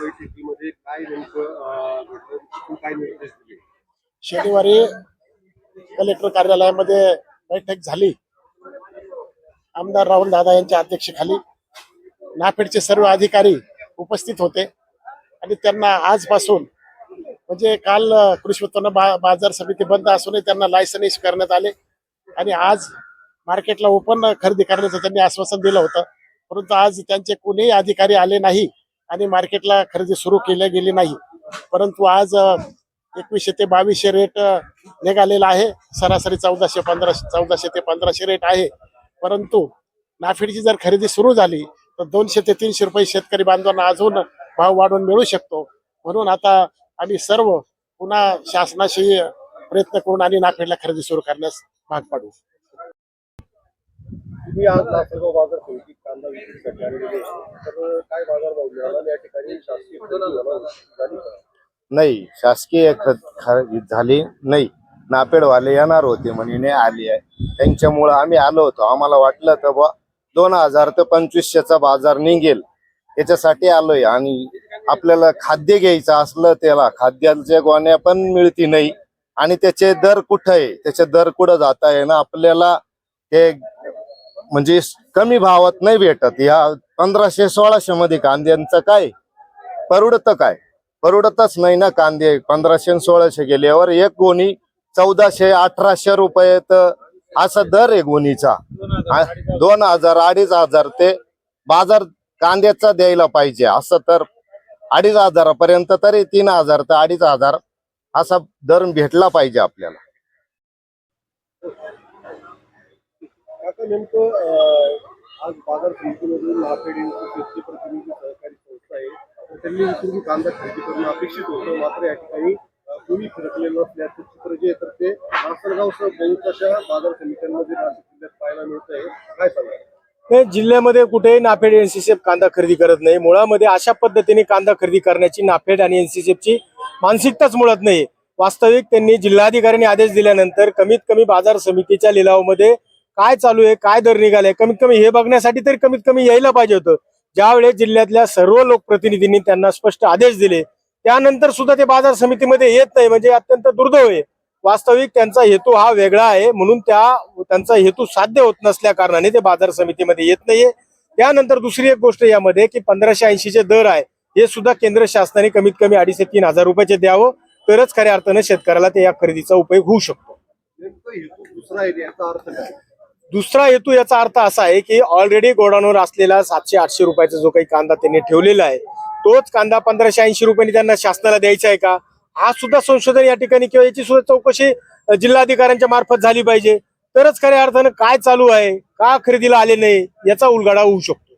बैठकीमध्ये काय नेमकं घडलं, तिथून काय निर्देश दिले? शनिवारी कलेक्टर कार्यालयामध्ये बैठक झाली. आमदार राहुल दादा यांच्या अध्यक्षतेखाली नाफेडचे सर्व अधिकारी उपस्थित होते आणि त्यांना आजपासून म्हणजे काल कृषी उत्पन्न बाजार समिती बंद असूनही त्यांना लायसन इश्यू करण्यात आले आणि आज मार्केटला ओपन खरेदी करण्याचं त्यांनी आश्वासन दिलं होतं. परंतु आज त्यांचे कोणीही अधिकारी आले नाही आणि मार्केटला खरेदी सुरू केली गेली नाही. परंतु आज 2100 ते 2200 रेट निघालेला आहे. सरासरी 1400 ते 1500 रेट आहे. परंतु नाफेडची जर खरेदी सुरू झाली तर 200 ते 300 रुपये शेतकरी बांधवांना अजून भाव वाढवून मिळू शकतो. म्हणून आता आम्ही सर्व पुन्हा शासनाशी प्रयत्न करून आणि नाफेडला खरेदी सुरू करण्यास भाग पाडू. तुम्ही आज लासलगाव बाजार समितीत कांदा विक्रीसाठी आलेले तर काय बाजारभाव मिळाला या ठिकाणी शासकीय खरेदी झाली का? नाही, शासकीय खरेदी झाली नाही. नापेडवाले येणार होते म्हणून आली आहे. त्यांच्यामुळे आम्ही आलो होतो. आम्हाला वाटलं तर 2000 ते 2500चा बाजार निघेल याच्यासाठी आलोय. आणि आपल्याला खाद्य घ्यायचं असलं त्याला खाद्याच्या गोण्या पण मिळती नाही आणि त्याचे दर कुठं आहे, त्याचे दर कुठं जात आहे ना आपल्याला ते म्हणजे कमी भावात नाही भेटत. या 1500-1600 मध्ये कांद्यांचं काय परवडतं? काय परवडतच नाही ना. कांदे 1500-1600 गेल्यावर एक गोणी 1400-1800 रुपये तर असा दर आहे गोणीचा. 2000-2500 ते बाजार कांद्याचा द्यायला पाहिजे. असं तर 2500 पर्यंत तरी 3000 ते 2500 असा दर भेटला पाहिजे आपल्याला. आता नेमकं आज बाजार समितीमधून नाफेड यांची प्रतिनिधी सहकारी संस्था आहे तर त्यांनी इथून कांदा खरेदी करणं अपेक्षित होतं. मात्र या ठिकाणी कोणी फिरकलेलं नसल्याचं चित्र जे आहे तर ते लासलगावसह बहुतांश बाजार समित्यांमध्ये नाशिक जिल्ह्यात पाहायला मिळत आहे. काय सांगा? जिल्ह्यामध्ये कुठेही नाफेड एनसीसीएफ कांदा खरेदी करत नाही. मुळामध्ये अशा पद्धतीने कांदा खरेदी करण्याची नाफेड आणि एनसीसीएफची मानसिकताच मुळात नाही. वास्तविक त्यांनी जिल्हाधिकाऱ्यांनी आदेश दिल्यानंतर कमीत कमी बाजार समितीच्या लिलावामध्ये काय चालू आहे, काय दर निघाले, कमीत कमी हे बघण्यासाठी तरी कमीत कमी यायला पाहिजे होतं. ज्यावेळेस जिल्ह्यातल्या सर्व लोकप्रतिनिधींनी त्यांना स्पष्ट आदेश दिले त्यानंतर सुद्धा ते बाजार समितीमध्ये येत नाही म्हणजे अत्यंत दुर्दैव आहे. वास्तविक त्यांचा हेतू हा वेगळा आहे म्हणून त्यांचा हेतू साध्य होत नसल्या कारणाने ते बाजार समितीमध्ये येत नाहीये. त्यानंतर दुसरी एक गोष्ट यामध्ये की 1580 दर आहे हे सुद्धा केंद्र शासनाने कमीत कमी 2500 ते 3000 रुपयाचे द्यावं तरच खऱ्या अर्थाने शेतकऱ्याला ते या खरेदीचा उपयोग होऊ शकतो. दुसरा आहे याचा अर्थ काय? दुसरा हेतू याचा अर्थ असा आहे की ऑलरेडी गोडाऊनवर असलेला 700-800 रुपयाचा जो काही कांदा त्यांनी ठेवलेला आहे तोच कांदा 1580 रुपयांनी त्यांना शासनाला द्यायचा आहे का हा सुद्धा संशोधन या ठिकाणी किंवा याची सुद्धा चौकशी जिल्हाधिकाऱ्यांच्या मार्फत झाली पाहिजे तरच खऱ्या अर्थानं काय चालू आहे का खरेदीला आले नाही याचा उलगडा होऊ शकतो.